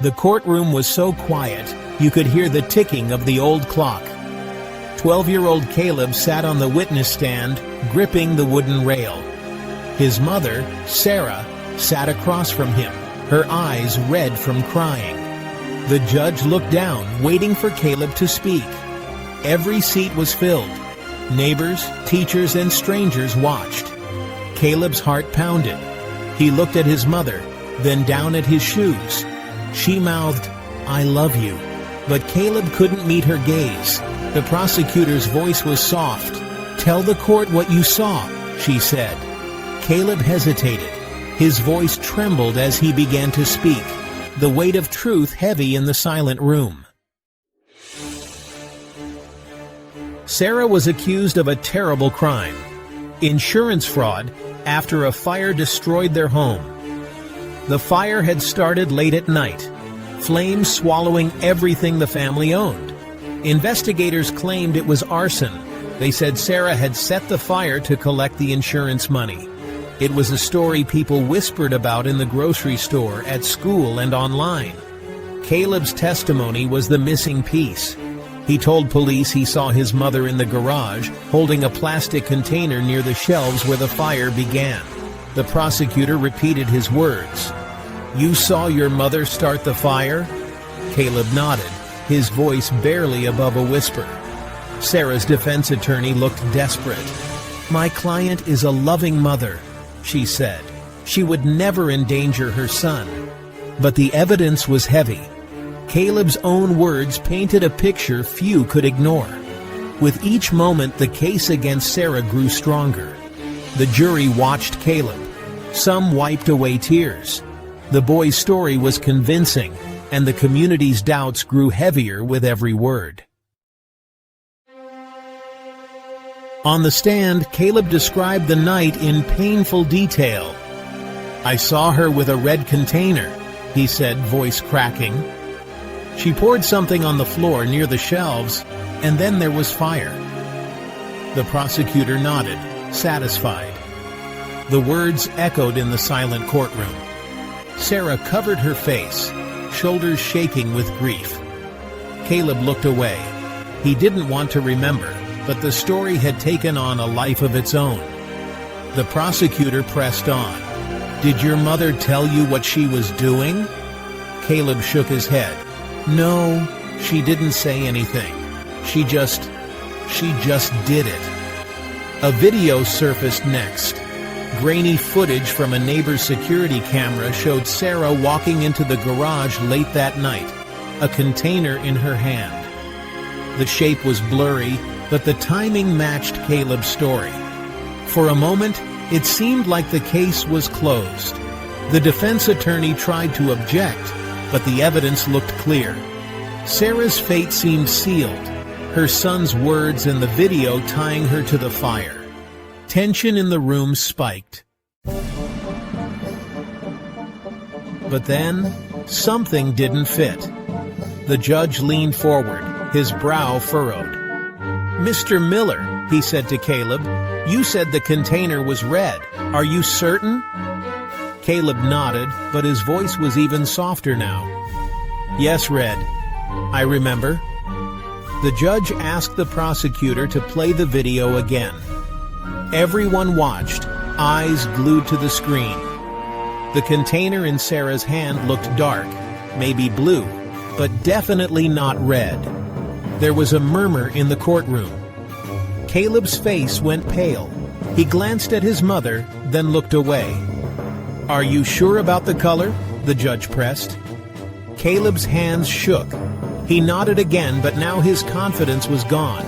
The courtroom was so quiet, you could hear the ticking of the old clock. 12-year-old Caleb sat on the witness stand, gripping the wooden rail. His mother, Sarah, sat across from him, her eyes red from crying. The judge looked down, waiting for Caleb to speak. Every seat was filled. Neighbors, teachers, and strangers watched. Caleb's heart pounded. He looked at his mother, then down at his shoes. She mouthed, "I love you." But Caleb couldn't meet her gaze. The prosecutor's voice was soft. "Tell the court what you saw," she said. Caleb hesitated. His voice trembled as he began to speak, the weight of truth heavy in the silent room. Sarah was accused of a terrible crime: insurance fraud after a fire destroyed their home. The fire had started late at night, flames swallowing everything the family owned. Investigators claimed it was arson. They said Sarah had set the fire to collect the insurance money. It was a story people whispered about in the grocery store, at school, and online. Caleb's testimony was the missing piece. He told police he saw his mother in the garage, holding a plastic container near the shelves where the fire began. The prosecutor repeated his words. "You saw your mother start the fire?" Caleb nodded, his voice barely above a whisper. Sarah's defense attorney looked desperate. "My client is a loving mother," she said. "She would never endanger her son." But the evidence was heavy. Caleb's own words painted a picture few could ignore. With each moment, the case against Sarah grew stronger. The jury watched Caleb. Some wiped away tears. The boy's story was convincing, and the community's doubts grew heavier with every word. On the stand, Caleb described the night in painful detail. "I saw her with a red container," he said, voice cracking. "She poured something on the floor near the shelves, and then there was fire." The prosecutor nodded, satisfied. The words echoed in the silent courtroom. Sarah covered her face, shoulders shaking with grief. Caleb looked away. He didn't want to remember, but the story had taken on a life of its own. The prosecutor pressed on. "Did your mother tell you what she was doing?" Caleb shook his head. "No, she didn't say anything. She just did it." A video surfaced next. Grainy footage from a neighbor's security camera showed Sarah walking into the garage late that night, a container in her hand. The shape was blurry, but the timing matched Caleb's story. For a moment, it seemed like the case was closed. The defense attorney tried to object, but the evidence looked clear. Sarah's fate seemed sealed, her son's words and the video tying her to the fire. Tension in the room spiked. But then, something didn't fit. The judge leaned forward, his brow furrowed. "Mr. Miller," he said to Caleb, "you said the container was red. Are you certain?" Caleb nodded, but his voice was even softer now. "Yes, red. I remember." The judge asked the prosecutor to play the video again. Everyone watched, eyes glued to the screen. The container in Sarah's hand looked dark, maybe blue, but definitely not red. There was a murmur in the courtroom. Caleb's face went pale. He glanced at his mother, then looked away. "Are you sure about the color?" the judge pressed. Caleb's hands shook. He nodded again, but now his confidence was gone.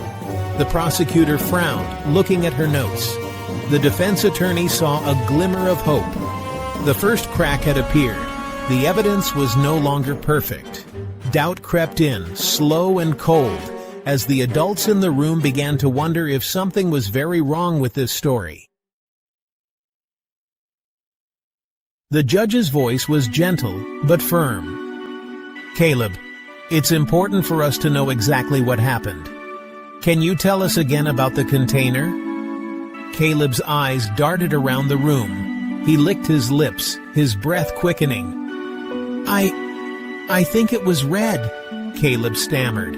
The prosecutor frowned, looking at her notes. The defense attorney saw a glimmer of hope. The first crack had appeared. The evidence was no longer perfect. Doubt crept in, slow and cold, as the adults in the room began to wonder if something was very wrong with this story. The judge's voice was gentle, but firm. "Caleb, it's important for us to know exactly what happened. Can you tell us again about the container?" Caleb's eyes darted around the room. He licked his lips, his breath quickening. I think it was red, Caleb stammered.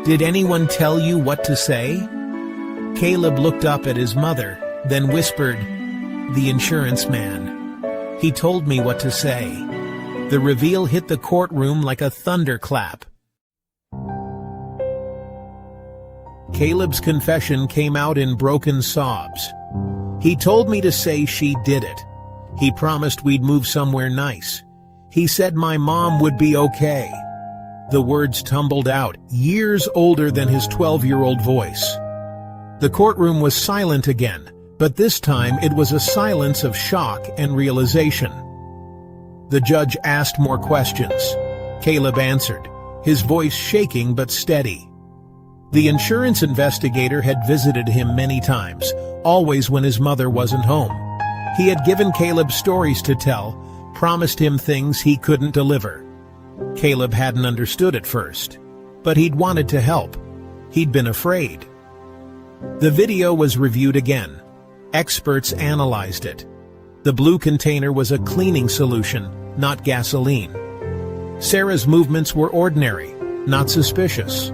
Did anyone tell you what to say? Caleb looked up at his mother, then whispered, The insurance man. He told me what to say. The reveal hit the courtroom like a thunderclap. Caleb's confession came out in broken sobs. He told me to say she did it. He promised we'd move somewhere nice. He said my mom would be okay. The words tumbled out, years older than his 12-year-old voice. The courtroom was silent again, but this time it was a silence of shock and realization. The judge asked more questions. Caleb answered, his voice shaking but steady. The insurance investigator had visited him many times, always when his mother wasn't home. He had given Caleb stories to tell, promised him things he couldn't deliver. Caleb hadn't understood at first, but he'd wanted to help. He'd been afraid. The video was reviewed again. Experts analyzed it. The blue container was a cleaning solution, not gasoline. Sarah's movements were ordinary, not suspicious.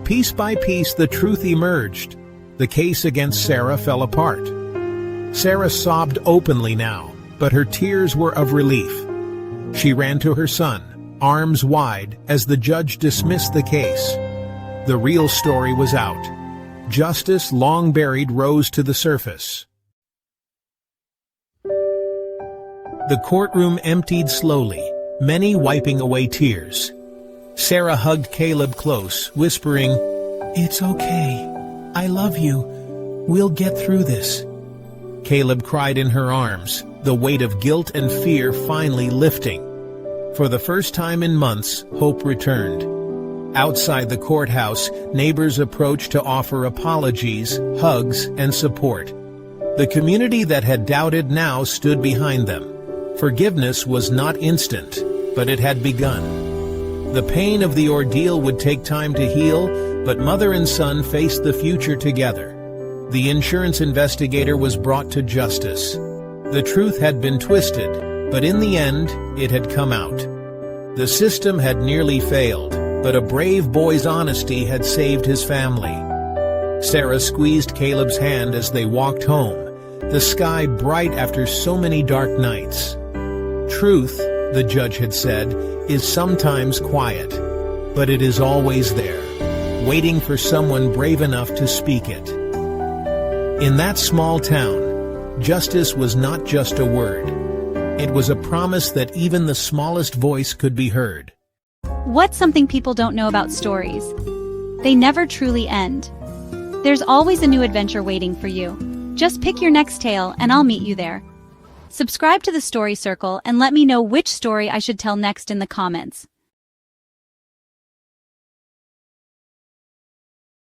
Piece by piece, the truth emerged. The case against Sarah fell apart. Sarah sobbed openly now, but her tears were of relief. She ran to her son, arms wide, as the judge dismissed the case. The real story was out. Justice, long buried, rose to the surface. The courtroom emptied slowly, many wiping away tears. Sarah hugged Caleb close, whispering, It's okay. I love you. We'll get through this. Caleb cried in her arms, the weight of guilt and fear finally lifting. For the first time in months, hope returned. Outside the courthouse, neighbors approached to offer apologies, hugs, and support. The community that had doubted now stood behind them. Forgiveness was not instant, but it had begun. The pain of the ordeal would take time to heal, but mother and son faced the future together. The insurance investigator was brought to justice. The truth had been twisted, but in the end, it had come out. The system had nearly failed, but a brave boy's honesty had saved his family. Sarah squeezed Caleb's hand as they walked home, the sky bright after so many dark nights. Truth, the judge had said, is sometimes quiet, but it is always there, waiting for someone brave enough to speak it. In that small town, justice was not just a word. It was a promise that even the smallest voice could be heard. What's something people don't know about stories? They never truly end. There's always a new adventure waiting for you. Just pick your next tale and I'll meet you there. Subscribe to the Story Circle and let me know which story I should tell next in the comments.